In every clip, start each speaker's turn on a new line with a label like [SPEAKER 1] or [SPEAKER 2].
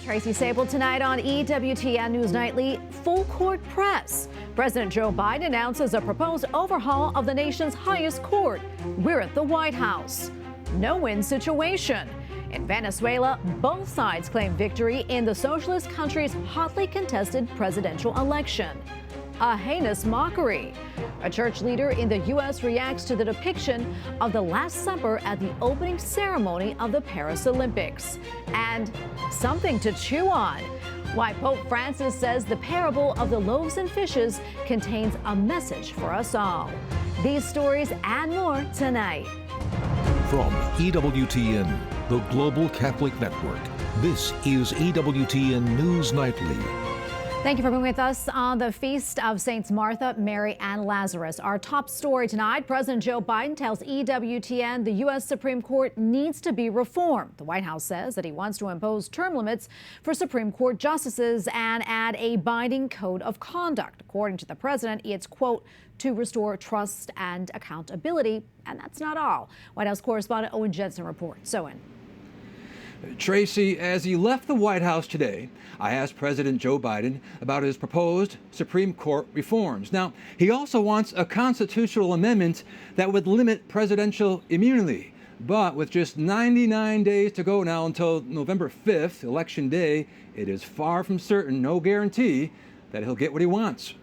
[SPEAKER 1] Tracy Sabol tonight on EWTN News Nightly. Full court press. President Joe Biden announces a proposed overhaul of the nation's highest court. We're at the White House. No-win situation. In Venezuela, both sides claim victory in the socialist country's hotly contested presidential election. A heinous mockery. A church leader in the U.S. reacts to the depiction of the Last Supper at the opening ceremony of the Paris Olympics. And something to chew on. Why Pope Francis says the parable of the loaves and fishes contains a message for us all. These stories and more tonight.
[SPEAKER 2] From EWTN, the Global Catholic Network, this is EWTN News Nightly.
[SPEAKER 1] Thank you for being with us on the Feast of Saints Martha, Mary, and Lazarus. Our top story tonight, President Joe Biden tells EWTN the U.S. Supreme Court needs to be reformed. The White House says that he wants to impose term limits for Supreme Court justices and add a binding code of conduct. According to the president, it's, quote, to restore trust and accountability. And that's not all. White House correspondent Owen Jensen reports. Owen.
[SPEAKER 3] Tracy, as he left the White House today, I asked President Joe Biden about his proposed Supreme Court reforms. Now, he also wants a constitutional amendment that would limit presidential immunity. But with just 99 days to go now until November 5th, Election Day, it is far from certain, no guarantee, that he'll get what he wants.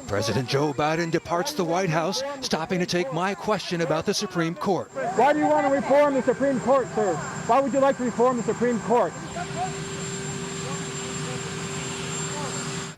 [SPEAKER 4] President Joe Biden departs the White House, stopping to take my question about the Supreme Court.
[SPEAKER 5] Why do you want to reform the Supreme Court, sir? Why would you like to reform the Supreme Court?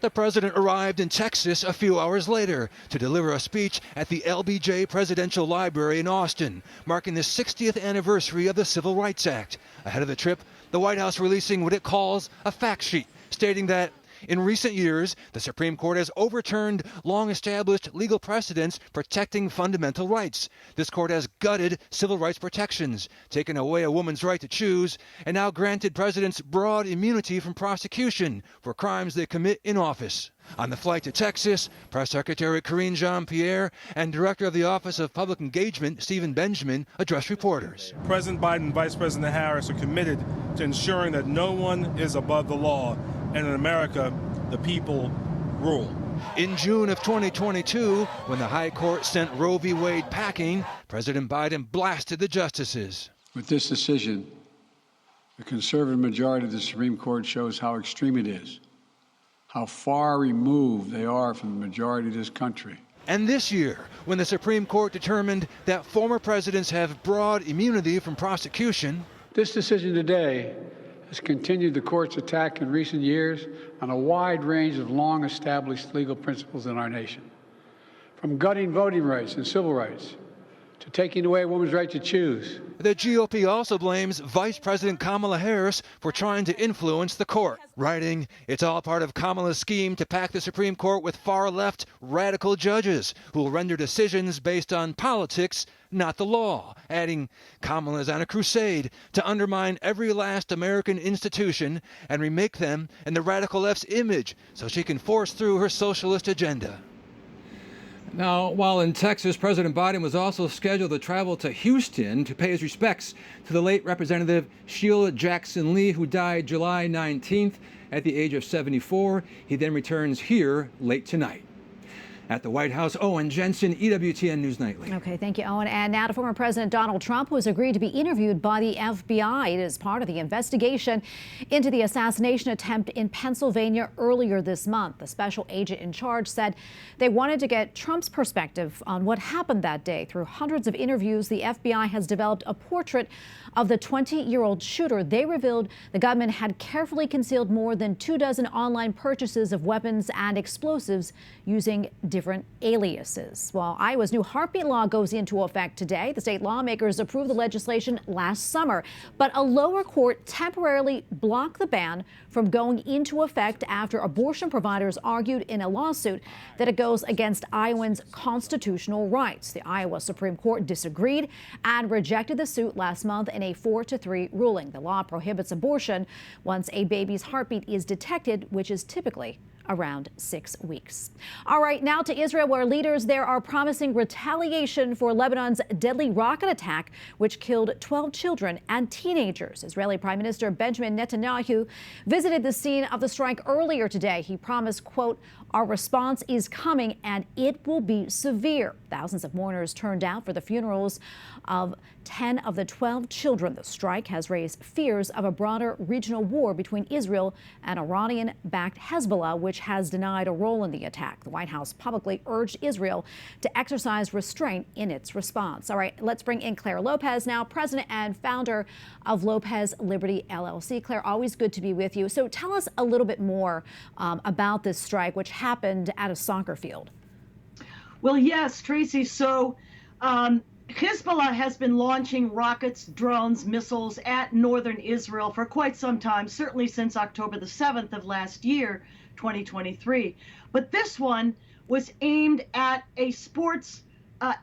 [SPEAKER 4] The president arrived in Texas a few hours later to deliver a speech at the LBJ Presidential Library in Austin, marking the 60th anniversary of the Civil Rights Act. Ahead of the trip, the White House releasing what it calls a fact sheet, stating that in recent years, the Supreme Court has overturned long-established legal precedents protecting fundamental rights. This court has gutted civil rights protections, taken away a woman's right to choose, and now granted presidents broad immunity from prosecution for crimes they commit in office. On the flight to Texas, Press Secretary Karine Jean-Pierre and Director of the Office of Public Engagement, Stephen Benjamin, addressed reporters.
[SPEAKER 6] President Biden and Vice President Harris are committed to ensuring that no one is above the law, and in America, the people rule.
[SPEAKER 4] In June of 2022, when the High Court sent Roe v. Wade packing, President Biden blasted the justices.
[SPEAKER 7] With this decision, the conservative majority of the Supreme Court shows how extreme it is, how far removed they are from the majority of this country.
[SPEAKER 4] And this year, when the Supreme Court determined that former presidents have broad immunity from prosecution,
[SPEAKER 7] this decision today has continued the court's attack in recent years on a wide range of long-established legal principles in our nation, from gutting voting rights and civil rights to taking away a woman's right to choose.
[SPEAKER 4] The GOP also blames Vice President Kamala Harris for trying to influence the court, writing, "It's all part of Kamala's scheme to pack the Supreme Court with far-left radical judges who will render decisions based on politics, not the law," adding, "Kamala's on a crusade to undermine every last American institution and remake them in the radical left's image so she can force through her socialist agenda."
[SPEAKER 3] Now, while in Texas, President Biden was also scheduled to travel to Houston to pay his respects to the late Representative Sheila Jackson Lee, who died July 19th at the age of 74. He then returns here late tonight. At the White House, Owen Jensen, EWTN News Nightly.
[SPEAKER 1] Okay, thank you, Owen. And now to former President Donald Trump, who has agreed to be interviewed by the FBI. It is part of the investigation into the assassination attempt in Pennsylvania earlier this month. The special agent in charge said they wanted to get Trump's perspective on what happened that day. Through hundreds of interviews, the FBI has developed a portrait of the 20-year-old shooter. They revealed the gunman had carefully concealed more than 24 online purchases of weapons and explosives using different aliases. While Iowa's new heartbeat law goes into effect today, the state lawmakers approved the legislation last summer, but a lower court temporarily blocked the ban from going into effect after abortion providers argued in a lawsuit that it goes against Iowans' constitutional rights. The Iowa Supreme Court disagreed and rejected the suit last month in a 4-3 ruling. The law prohibits abortion once a baby's heartbeat is detected, which is typically around 6 weeks. All right, now to Israel, where leaders there are promising retaliation for Lebanon's deadly rocket attack, which killed 12 children and teenagers. Israeli Prime Minister Benjamin Netanyahu visited the scene of the strike earlier today. He promised, quote, "Our response is coming and it will be severe." Thousands of mourners turned out for the funerals of 10 of the 12 children. The strike has raised fears of a broader regional war between Israel and Iranian-backed Hezbollah, which has denied a role in the attack. The White House publicly urged Israel to exercise restraint in its response. All right, let's bring in Clare Lopez now, president and founder of Lopez Liberty LLC. Clare, always good to be with you. So tell us a little bit more about this strike, which happened at a soccer field.
[SPEAKER 8] Well, yes, Tracy. So Hezbollah has been launching rockets, drones, missiles at northern Israel for quite some time, certainly since October the 7th of last year, 2023. But this one was aimed at a sports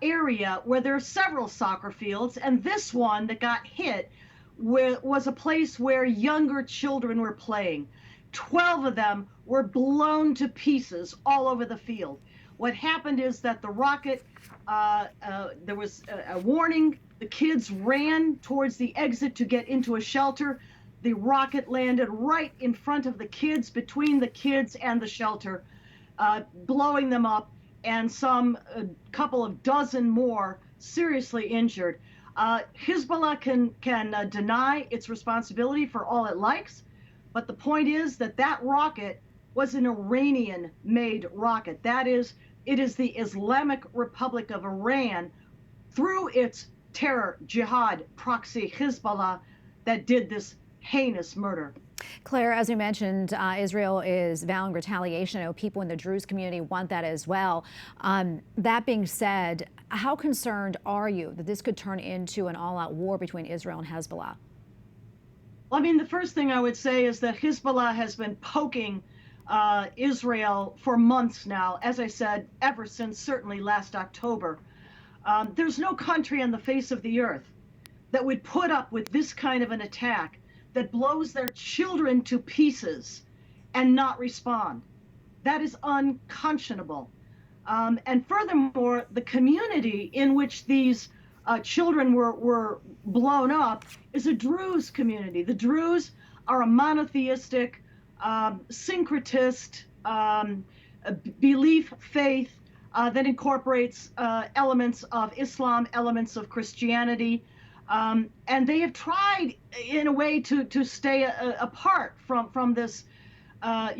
[SPEAKER 8] area where there are several soccer fields, and this one that got hit was a place where younger children were playing. 12 of them were blown to pieces all over the field. What happened is that the rocket, there was a warning. The kids ran towards the exit to get into a shelter. The rocket landed right in front of the kids, between the kids and the shelter, blowing them up, and a couple of dozen more seriously injured. Hezbollah can deny its responsibility for all it likes, but the point is that rocket was an Iranian-made rocket. That is, it is the Islamic Republic of Iran, through its terror jihad proxy Hezbollah, that did this heinous murder.
[SPEAKER 1] Claire, as we mentioned, Israel is vowing retaliation. I know people in the Druze community want that as well. That being said, how concerned are you that this could turn into an all-out war between Israel and Hezbollah?
[SPEAKER 8] Well, I mean, the first thing I would say is that Hezbollah has been poking Israel for months now, as I said, ever since certainly last October. There's no country on the face of the earth that would put up with this kind of an attack that blows their children to pieces and not respond. That is unconscionable. And furthermore, the community in which these children were blown up is a Druze community. The Druze are a monotheistic, syncretist belief faith that incorporates elements of Islam, elements of Christianity, and they have tried in a way to stay apart from this, caught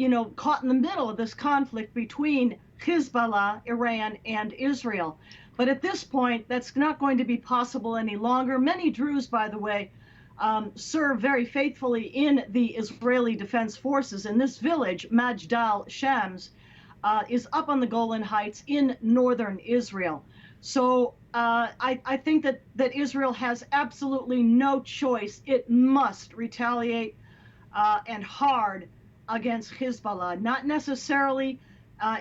[SPEAKER 8] in the middle of this conflict between Hezbollah, Iran, and Israel. But at this point, that's not going to be possible any longer. Many Druze, by the way, serve very faithfully in the Israeli Defense Forces. And this village, Majdal Shams, is up on the Golan Heights in northern Israel. So I think that Israel has absolutely no choice. It must retaliate and hard against Hezbollah, not necessarily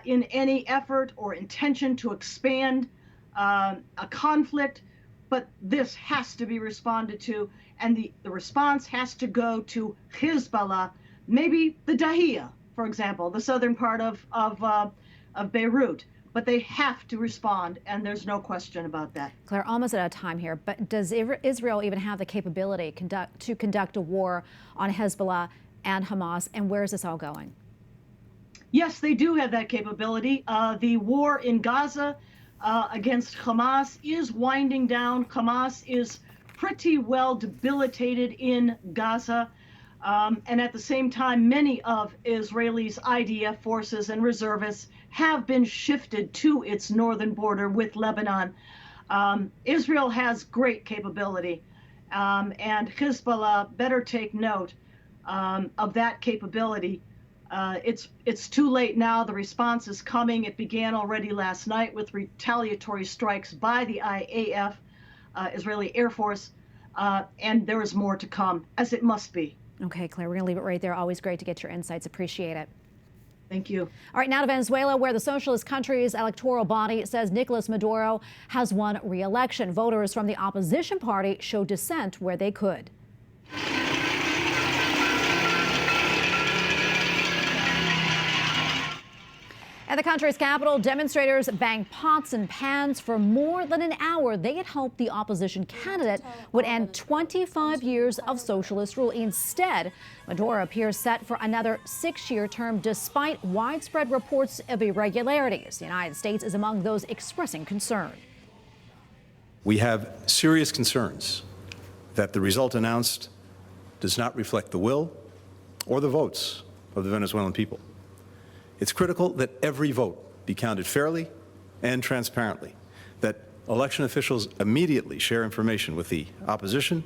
[SPEAKER 8] in any effort or intention to expand a conflict, but this has to be responded to, and the response has to go to Hezbollah, maybe the Dahiya, for example, the southern part of Beirut. But they have to respond, and there's no question about that.
[SPEAKER 1] Claire, almost out of time here, but does Israel even have the capability to conduct a war on Hezbollah and Hamas, and where is this all going?
[SPEAKER 8] Yes, they do have that capability. The war in Gaza against Hamas is winding down. Hamas is pretty well debilitated in Gaza. And at the same time, many of Israel's IDF forces and reservists have been shifted to its northern border with Lebanon. Israel has great capability, and Hezbollah better take note of that capability. It's too late now. The response is coming. It began already last night with retaliatory strikes by the IAF, Israeli Air Force, and there is more to come, as it must be.
[SPEAKER 1] Okay, Claire, we're going to leave it right there. Always great to get your insights. Appreciate it.
[SPEAKER 8] Thank you.
[SPEAKER 1] All right, now to Venezuela, where the socialist country's electoral body says Nicolas Maduro has won re-election. Voters from the opposition party showed dissent where they could. At the country's capital, demonstrators banged pots and pans for more than an hour. They had hoped the opposition candidate would end 25 years of socialist rule. Instead, Maduro appears set for another 6-year term despite widespread reports of irregularities. The United States is among those expressing concern.
[SPEAKER 9] We have serious concerns that the result announced does not reflect the will or the votes of the Venezuelan people. It's critical that every vote be counted fairly and transparently, that election officials immediately share information with the opposition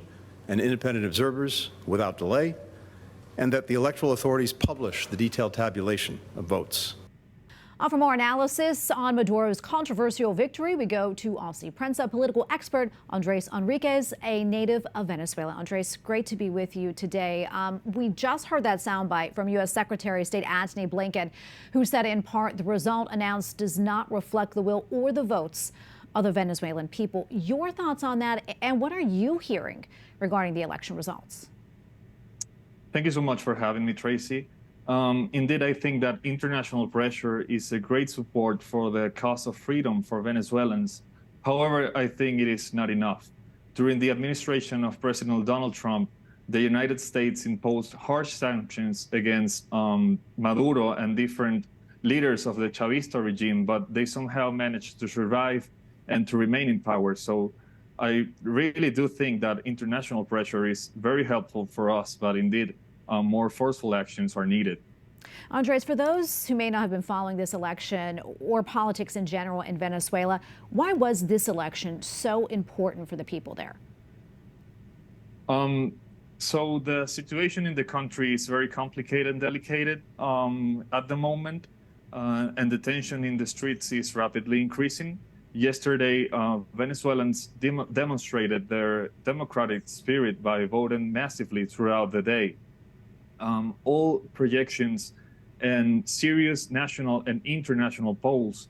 [SPEAKER 9] and independent observers without delay, and that the electoral authorities publish the detailed tabulation of votes.
[SPEAKER 1] For more analysis on Maduro's controversial victory, we go to Aussie Prensa political expert Andres Enriquez, a native of Venezuela. Andres, great to be with you today. We just heard that soundbite from U.S. Secretary of State Antony Blinken, who said in part the result announced does not reflect the will or the votes of the Venezuelan people. Your thoughts on that, and what are you hearing regarding the election results?
[SPEAKER 10] Thank you so much for having me, Tracy. Indeed, I think that international pressure is a great support for the cause of freedom for Venezuelans. However, I think it is not enough. During the administration of President Donald Trump, the United States imposed harsh sanctions against Maduro and different leaders of the Chavista regime, but they somehow managed to survive and to remain in power. So I really do think that international pressure is very helpful for us, but indeed, more forceful actions are needed.
[SPEAKER 1] Andres, for those who may not have been following this election or politics in general in Venezuela, why was this election so important for the people there?
[SPEAKER 10] So the situation in the country is very complicated and delicate at the moment, and the tension in the streets is rapidly increasing. Yesterday, Venezuelans demonstrated their democratic spirit by voting massively throughout the day. All projections and serious national and international polls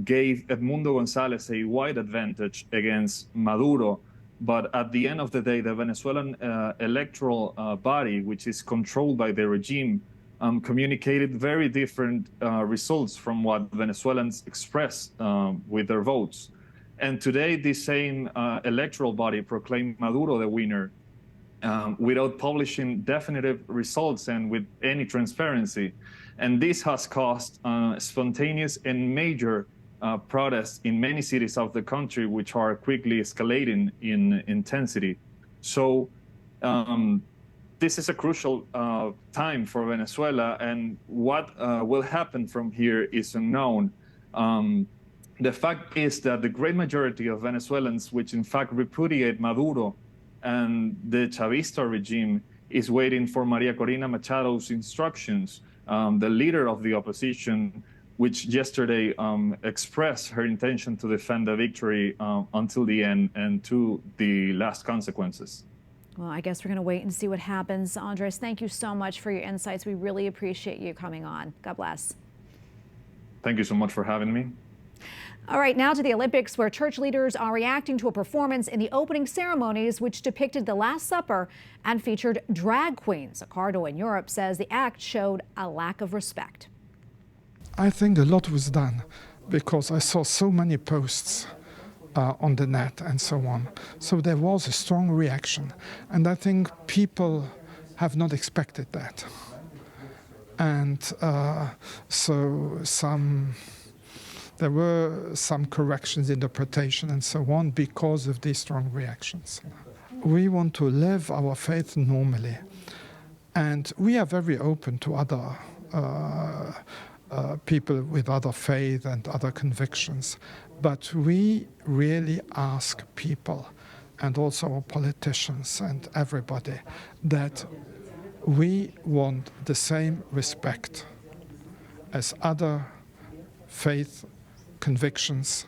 [SPEAKER 10] gave Edmundo González a wide advantage against Maduro. But at the end of the day, the Venezuelan electoral body, which is controlled by the regime, communicated very different results from what Venezuelans expressed with their votes. And today, the same electoral body proclaimed Maduro the winner, without publishing definitive results and with any transparency. And this has caused spontaneous and major protests in many cities of the country, which are quickly escalating in intensity. So this is a crucial time for Venezuela, and what will happen from here is unknown. The fact is that the great majority of Venezuelans, which in fact repudiate Maduro and the Chavista regime, is waiting for Maria Corina Machado's instructions, the leader of the opposition, which yesterday expressed her intention to defend the victory until the end and to the last consequences.
[SPEAKER 1] Well, I guess we're going to wait and see what happens. Andres, thank you so much for your insights. We really appreciate you coming on. God bless.
[SPEAKER 10] Thank you so much for having me.
[SPEAKER 1] All right, now to the Olympics, where church leaders are reacting to a performance in the opening ceremonies which depicted the Last Supper and featured drag queens. A cardinal in Europe says the act showed a lack of respect.
[SPEAKER 11] I think a lot was done because I saw so many posts on the net and so on. So there was a strong reaction. And I think people have not expected that. And so there were some corrections, interpretation and so on because of these strong reactions. We want to live our faith normally. And we are very open to other people with other faith and other convictions. But we really ask people, and also our politicians and everybody, that we want the same respect as other faith convictions.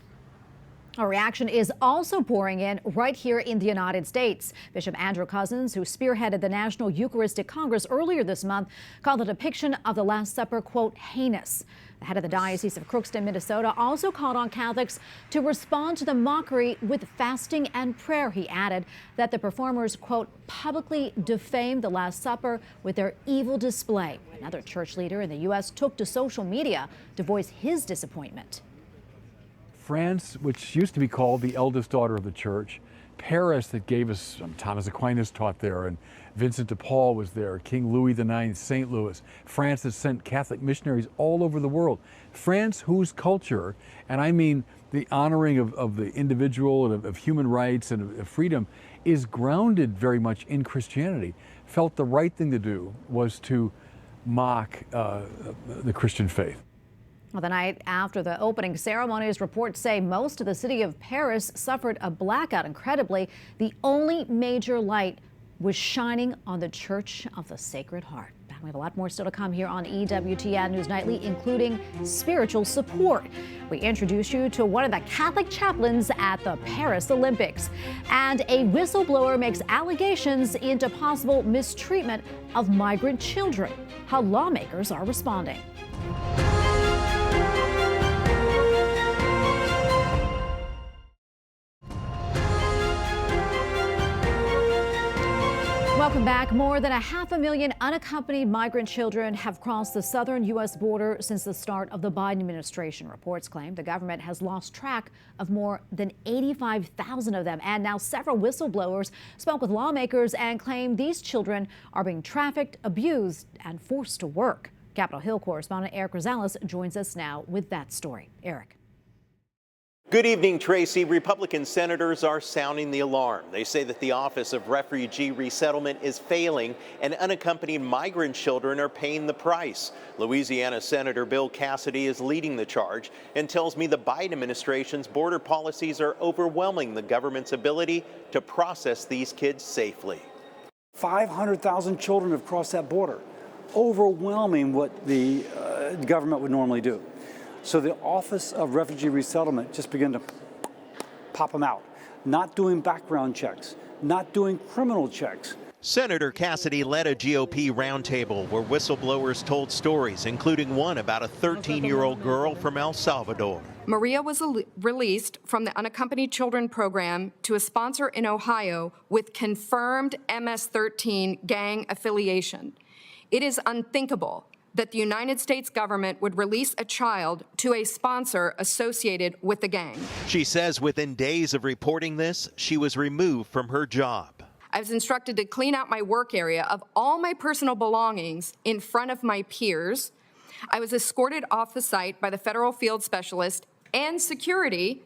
[SPEAKER 1] A reaction is also pouring in right here in the United States. Bishop Andrew Cousins, who spearheaded the National Eucharistic Congress earlier this month, called the depiction of the Last Supper, quote, heinous. The head of the Diocese of Crookston, Minnesota, also called on Catholics to respond to the mockery with fasting and prayer. He added that the performers, quote, publicly defamed the Last Supper with their evil display. Another church leader in the U.S. took to social media to voice his disappointment.
[SPEAKER 12] France, which used to be called the eldest daughter of the church, Paris, that gave us Thomas Aquinas taught there, and Vincent de Paul was there, King Louis IX, St. Louis. France has sent Catholic missionaries all over the world. France, whose culture, and I mean the honoring of the individual and of human rights and of freedom, is grounded very much in Christianity, felt the right thing to do was to mock the Christian faith.
[SPEAKER 1] Well, the night after the opening ceremonies, reports say most of the city of Paris suffered a blackout. Incredibly, the only major light was shining on the Church of the Sacred Heart. We have a lot more still to come here on EWTN News Nightly, including spiritual support. We introduce you to one of the Catholic chaplains at the Paris Olympics. And a whistleblower makes allegations into possible mistreatment of migrant children. How lawmakers are responding. Welcome back. More than 500,000 unaccompanied migrant children have crossed the southern U.S. border since the start of the Biden administration. Reports claim the government has lost track of more than 85,000 of them. And now several whistleblowers spoke with lawmakers and claim these children are being trafficked, abused, and forced to work. Capitol Hill correspondent Eric Rosales joins us now with that story. Eric.
[SPEAKER 13] Good evening, Tracy. Republican senators are sounding the alarm. They say that the Office of Refugee Resettlement is failing and unaccompanied migrant children are paying the price. Louisiana Senator Bill Cassidy is leading the charge and tells me the Biden administration's border policies are overwhelming the government's ability to process these kids safely.
[SPEAKER 14] 500,000 children have crossed that border, overwhelming what the government would normally do. So the Office of Refugee Resettlement just began to pop them out, not doing background checks, not doing criminal checks.
[SPEAKER 13] Senator Cassidy led a GOP roundtable where whistleblowers told stories, including one about a 13-year-old girl from El Salvador.
[SPEAKER 15] Maria was released from the Unaccompanied Children Program to a sponsor in Ohio with confirmed MS-13 gang affiliation. It is unthinkable that the United States government would release a child to a sponsor associated with the gang.
[SPEAKER 13] She says within days of reporting this, she was removed from her job.
[SPEAKER 15] I was instructed to clean out my work area of all my personal belongings in front of my peers. I was escorted off the site by the federal field specialist and security.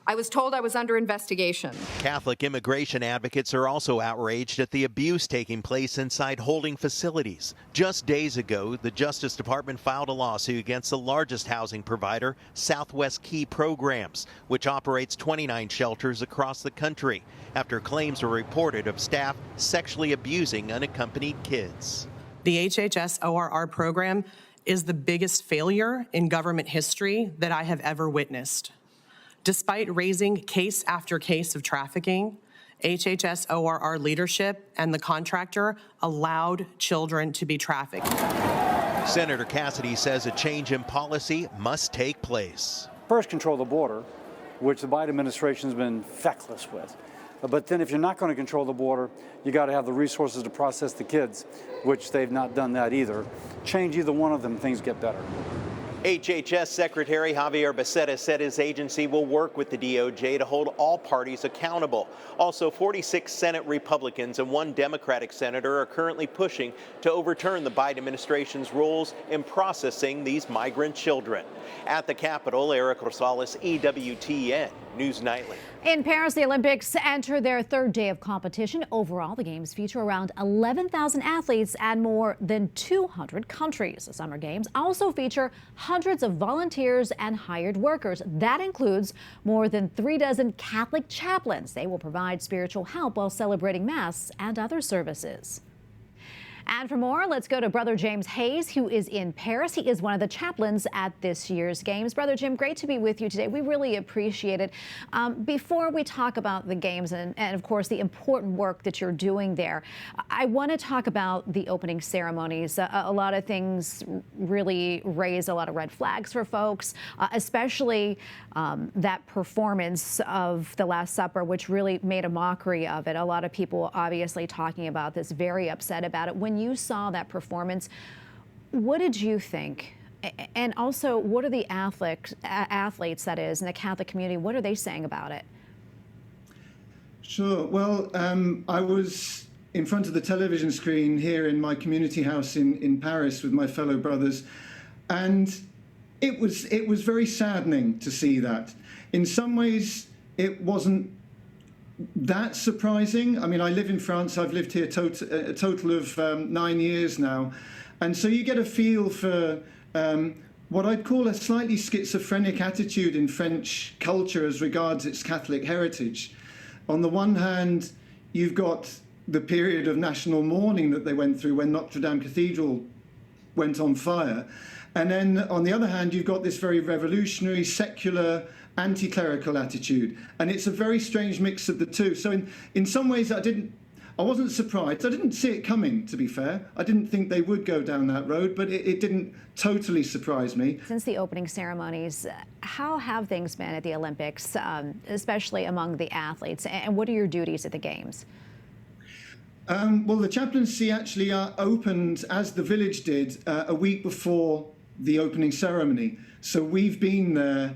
[SPEAKER 15] I was told I was under investigation.
[SPEAKER 13] Catholic immigration advocates are also outraged at the abuse taking place inside holding facilities. Just days ago, the Justice Department filed a lawsuit against the largest housing provider, Southwest Key Programs, which operates 29 shelters across the country, after claims were reported of staff sexually abusing unaccompanied kids.
[SPEAKER 16] The HHS ORR program is the biggest failure in government history that I have ever witnessed. Despite raising case after case of trafficking, HHS ORR leadership and the contractor allowed children to be trafficked.
[SPEAKER 13] Senator Cassidy says a change in policy must take place.
[SPEAKER 14] First, control the border, which the Biden administration has been feckless with. But then if you're not going to control the border, you got to have the resources to process the kids, which they've not done that either. Change either one of them, things get better.
[SPEAKER 13] HHS Secretary Javier Becerra said his agency will work with the DOJ to hold all parties accountable. Also, 46 Senate Republicans and 1 Democratic senator are currently pushing to overturn the Biden administration's rules in processing these migrant children. At the Capitol, Eric Rosales, EWTN News Nightly.
[SPEAKER 1] In Paris, the Olympics enter their 3rd day of competition. Overall, the games feature around 11,000 athletes and more than 200 countries. The Summer Games also feature hundreds of volunteers and hired workers. That includes more than 36 Catholic chaplains. They will provide spiritual help while celebrating Mass and other services. And for more, let's go to Brother James Hayes, who is in Paris. He is one of the chaplains at this year's games. Brother Jim, great to be with you today. We really appreciate it. Before we talk about the games and of course, the important work that you're doing there, I want to talk about the opening ceremonies. A lot of things really raise a lot of red flags for folks, especially that performance of the Last Supper, which really made a mockery of it. A lot of people obviously talking about this, very upset about it. When you saw that performance, what did you think? And also, what are the athletes, that is, in the Catholic community, what are they saying about it?
[SPEAKER 17] Sure. Well, I was in front of the television screen here in my community house in Paris with my fellow brothers, and it was very saddening to see that. In some ways, it wasn't that surprising. I mean, I live in France. I've lived here a total of 9 years now. And so you get a feel for what I'd call a slightly schizophrenic attitude in French culture as regards its Catholic heritage. On the one hand, you've got the period of national mourning that they went through when Notre Dame Cathedral went on fire. And then on the other hand, you've got this very revolutionary, secular, anti-clerical attitude, and it's a very strange mix of the two. So in some ways I wasn't surprised. I didn't see it coming, to be fair. I didn't think they would go down that road, but it didn't totally surprise me.
[SPEAKER 1] Since the opening ceremonies, how have things been at the Olympics, especially among the athletes, and what are your duties at the Games?
[SPEAKER 17] Well, the chaplaincy actually opened, as the village did, a week before the opening ceremony. So we've been there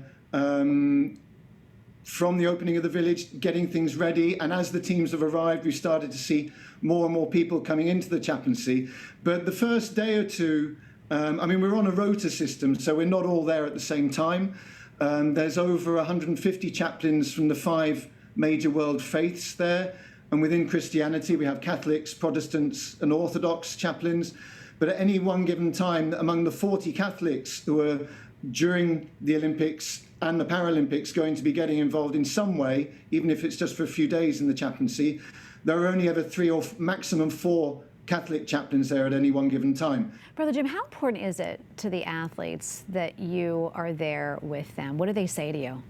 [SPEAKER 17] from the opening of the village, getting things ready, and as the teams have arrived, we've started to see more and more people coming into the chaplaincy. But the first day or two, I mean, we're on a rota system, so we're not all there at the same time. There's over 150 chaplains from the 5 major world faiths there, and within Christianity, we have Catholics, Protestants, and Orthodox chaplains. But at any one given time, among the 40 Catholics who are during the Olympics and the Paralympics going to be getting involved in some way, even if it's just for a few days in the chaplaincy, there are only ever 3 or maximum 4 Catholic chaplains there at any one given time.
[SPEAKER 1] Brother Jim, how important is it to the athletes that you are there with them? What do they say to you?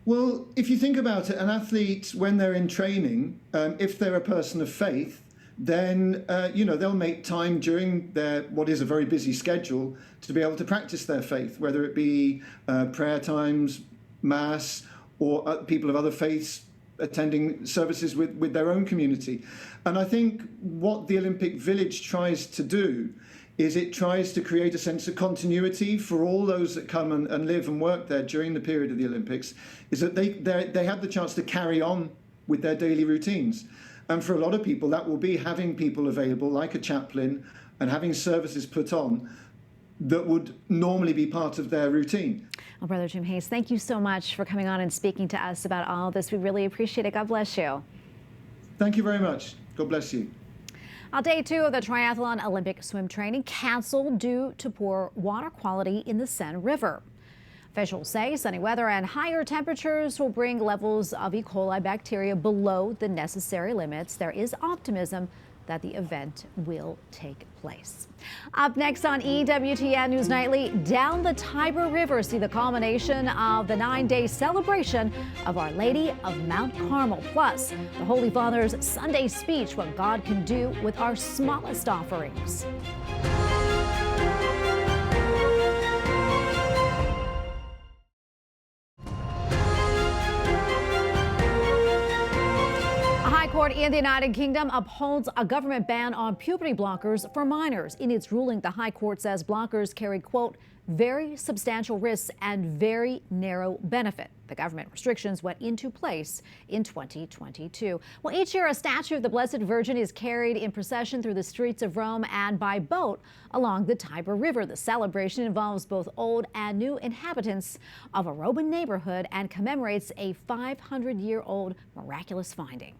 [SPEAKER 17] Well, if you think about it, an athlete, when they're in training, if they're a person of faith, then they'll make time during their what is a very busy schedule to be able to practice their faith, whether it be prayer times, mass, or people of other faiths attending services with their own community. And I think what the Olympic Village tries to do is it tries to create a sense of continuity for all those that come and live and work there during the period of the Olympics, is that they have the chance to carry on with their daily routines. And for a lot of people, that will be having people available, like a chaplain, and having services put on that would normally be part of their routine.
[SPEAKER 1] Well, Brother Jim Hayes, thank you so much for coming on and speaking to us about all of this. We really appreciate it. God bless you.
[SPEAKER 17] Thank you very much. God bless you.
[SPEAKER 1] Day 2 of the triathlon Olympic swim training canceled due to poor water quality in the Seine River. Officials say sunny weather and higher temperatures will bring levels of E. coli bacteria below the necessary limits. There is optimism that the event will take place. Up next on EWTN News Nightly, down the Tiber River, see the culmination of the 9-day celebration of Our Lady of Mount Carmel. Plus, the Holy Father's Sunday speech, what God can do with our smallest offerings. Court in the United Kingdom upholds a government ban on puberty blockers for minors. In its ruling, the High Court says blockers carry, quote, very substantial risks and very narrow benefit. The government restrictions went into place in 2022. Well, each year a statue of the Blessed Virgin is carried in procession through the streets of Rome and by boat along the Tiber River. The celebration involves both old and new inhabitants of a Roman neighborhood and commemorates a 500-year-old miraculous finding.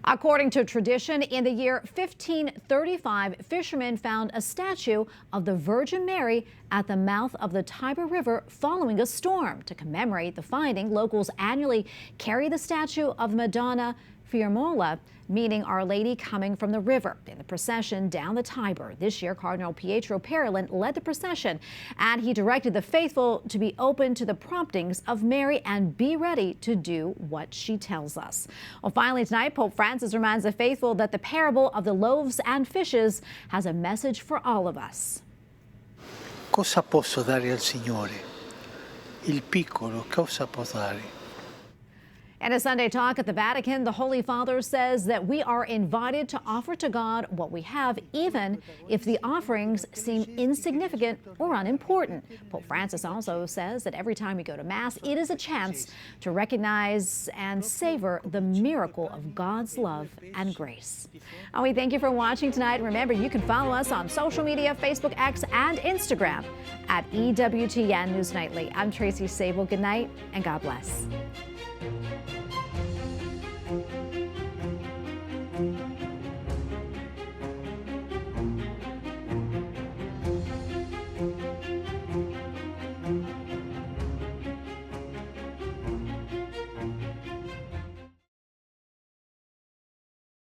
[SPEAKER 1] According to tradition, in the year 1535, fishermen found a statue of the Virgin Mary at the mouth of the Tiber River following a storm. To commemorate the finding, locals annually carry the statue of Madonna Firmola, meaning Our Lady coming from the river, in the procession down the Tiber. This year, Cardinal Pietro Parolin led the procession, and he directed the faithful to be open to the promptings of Mary and be ready to do what she tells us. Well, finally tonight, Pope Francis reminds the faithful that the parable of the loaves and fishes has a message for all of us.
[SPEAKER 18] Cosa posso dare al Signore? Il piccolo cosa può dare?
[SPEAKER 1] In a Sunday talk at the Vatican, the Holy Father says that we are invited to offer to God what we have, even if the offerings seem insignificant or unimportant. Pope Francis also says that every time we go to Mass, it is a chance to recognize and savor the miracle of God's love and grace. And we thank you for watching tonight. Remember, you can follow us on social media, Facebook, X, and Instagram at EWTN News Nightly. I'm Tracy Sabol. Good night, and God bless.